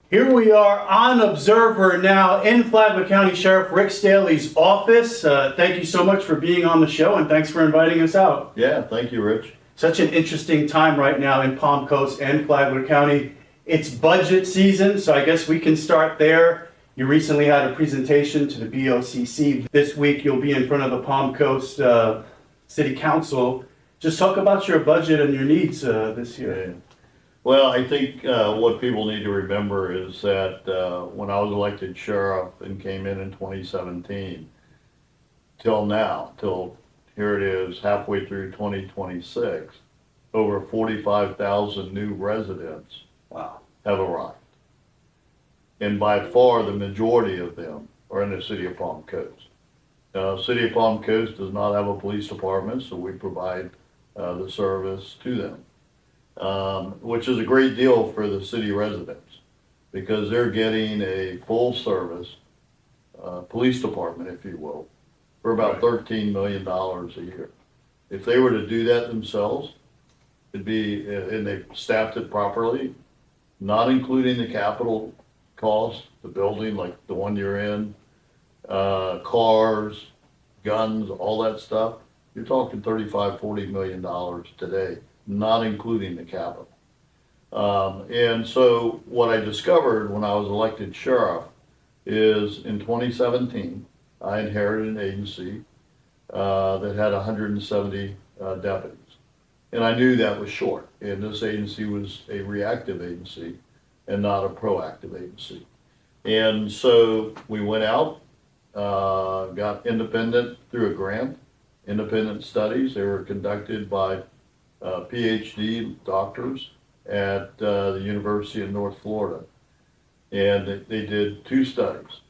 Here we are on Observer now in Flagler County Sheriff Rick Staly's office. Thank you so much for being on the show, and thanks for inviting us out. Yeah, thank you, Rich. Such an interesting time right now in Palm Coast and Flagler County. It's budget season, so I guess we can start there. You recently had a presentation to the BOCC. This week you'll be in front of the Palm Coast City Council. Just talk about your budget and your needs this year. Yeah. Well, I think what people need to remember is that when I was elected sheriff and came in 2017, till now, till here it is halfway through 2026, over 45,000 new residents Wow. have arrived. And by far the majority of them are in the city of Palm Coast. City of Palm Coast does not have a police department, so we provide the service to them. Which is a great deal for the city residents because they're getting a full service police department, if you will, for about $13 million a year. If they were to do that themselves, it'd be, and they staffed it properly, not including the capital cost, the building like the one you're in, cars, guns, all that stuff, you're talking $35–40 million today, not including the capital. And so what I discovered when I was elected sheriff is in 2017, I inherited an agency that had 170 deputies. And I knew that was short. And this agency was a reactive agency and not a proactive agency. And so we went out, got independent through a grant, independent studies. They were conducted by PhD doctors at the University of North Florida, and they did two studies.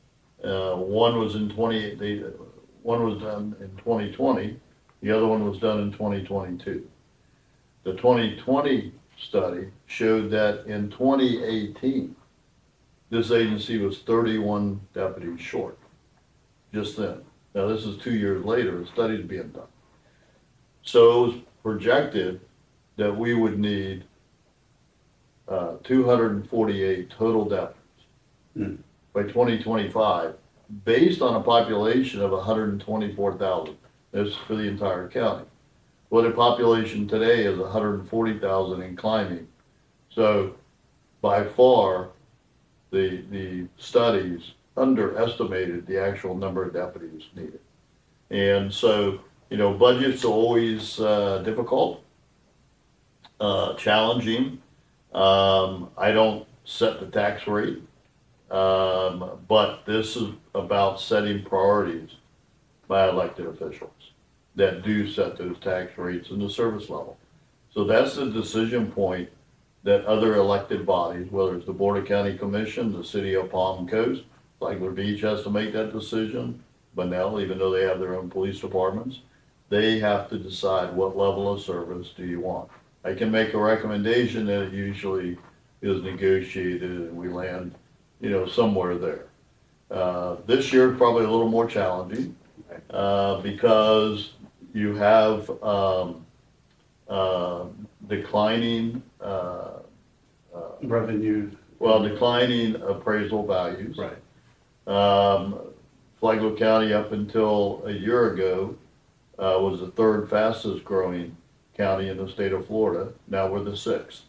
One was one was done in 2020. The other one was done in 2022. The 2020 study showed that in 2018, this agency was 31 deputies short. Just then. Now this is 2 years later. The study's being done. So it was projected that we would need 248 total deputies by 2025, based on a population of 124,000. That's for the entire county. Well, the population today is 140,000 and climbing. So by far, the studies underestimated the actual number of deputies needed. And so, you know, budgets are always difficult, challenging. I don't set the tax rate, but this is about setting priorities by elected officials that do set those tax rates and the service level. So that's the decision point that other elected bodies, whether it's the Board of County Commission, the City of Palm Coast, Flagler Beach has to make that decision. Bunnell, even though they have their own police departments, they have to decide what level of service do you want. I can make a recommendation that it usually is negotiated and we land, you know, somewhere there. This year probably a little more challenging because you have declining Revenue. well, declining appraisal values. Right. Flagler County up until a year ago was the third fastest growing county in the state of Florida. Now we're the sixth.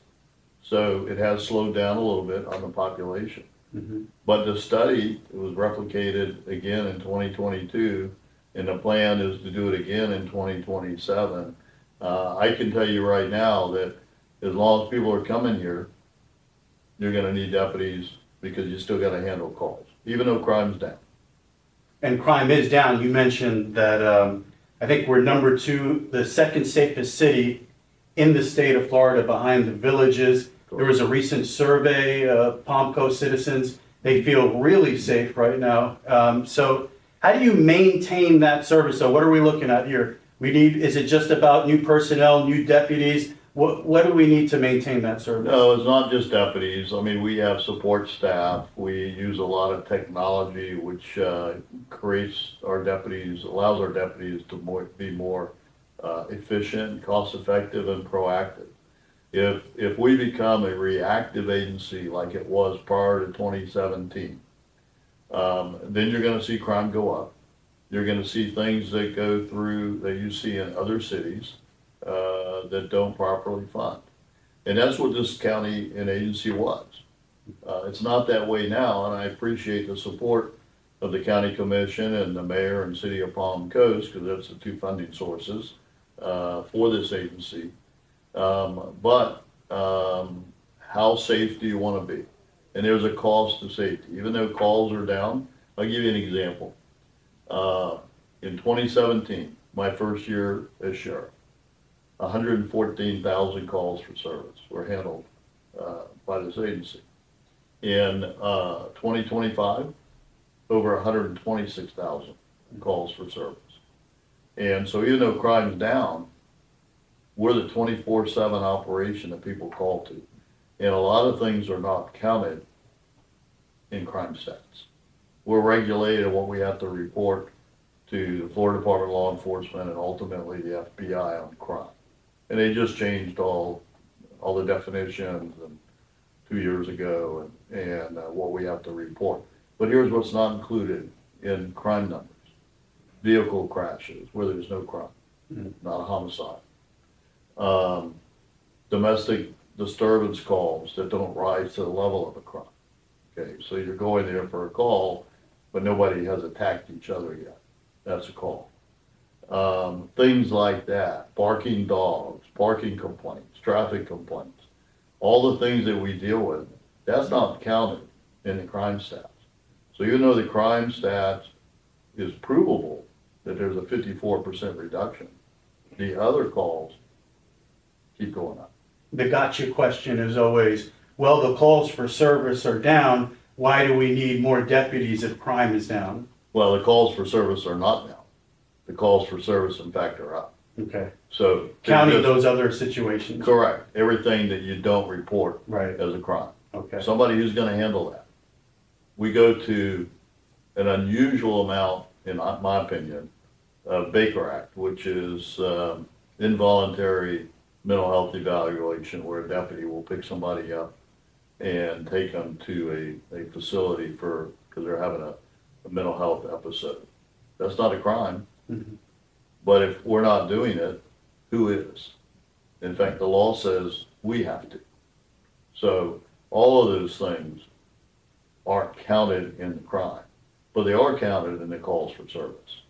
So it has slowed down a little bit on the population. Mm-hmm. But the study was replicated again in 2022, and the plan is to do it again in 2027. I can tell you right now that as long as people are coming here, you're going to need deputies because you still got to handle calls, even though crime's down. And crime is down. You mentioned that I think we're number 2, the second safest city in the state of Florida behind the villages. There was a recent survey of Palm Coast citizens. They feel really safe right now. So how do you maintain that service? So what are we looking at here? Is it just about new personnel, new deputies? What do we need to maintain that service? No, it's not just deputies. I mean, we have support staff. We use a lot of technology, which creates our deputies, allows our deputies to be more efficient, cost-effective, and proactive. If we become a reactive agency like it was prior to 2017, then you're gonna see crime go up. You're gonna see things that go through, that you see in other cities, that don't properly fund. And that's what this county and agency was. It's not that way now, and I appreciate the support of the county commission and the mayor and city of Palm Coast, because that's the two funding sources, for this agency. How safe do you wanna be? And there's a cost to safety, even though calls are down. I'll give you an example. In 2017, my first year as sheriff, 114,000 calls for service were handled by this agency. In 2025, over 126,000 calls for service. And so even though crime's down, we're the 24/7 operation that people call to. And a lot of things are not counted in crime stats. We're regulated on what we have to report to the Florida Department of Law Enforcement and ultimately the FBI on crime. And they just changed all the definitions and 2 years ago and what we have to report. But here's what's not included in crime numbers. Vehicle crashes where there's no crime, not a homicide. Domestic disturbance calls that don't rise to the level of a crime. Okay, so you're going there for a call, but nobody has attacked each other yet. That's a call. Things like that, barking dogs, parking complaints, traffic complaints, all the things that we deal with, that's not counted in the crime stats. So even though the crime stats is provable that there's a 54% reduction, the other calls keep going up. The gotcha question is always, well, the calls for service are down. Why do we need more deputies if crime is down? Well, the calls for service are not down. The calls for service, in fact, are up. Okay. So Counting those other situations. correct, everything that you don't report Right. as a crime. Okay. Somebody who's gonna handle that. We go to an unusual amount, in my opinion, of Baker Act, which is involuntary mental health evaluation, where a deputy will pick somebody up and take them to a facility because they're having a mental health episode. That's not a crime. Mhm. But if we're not doing it, who is? In fact, the law says we have to. So all of those things aren't counted in the crime, but they are counted in the calls for service.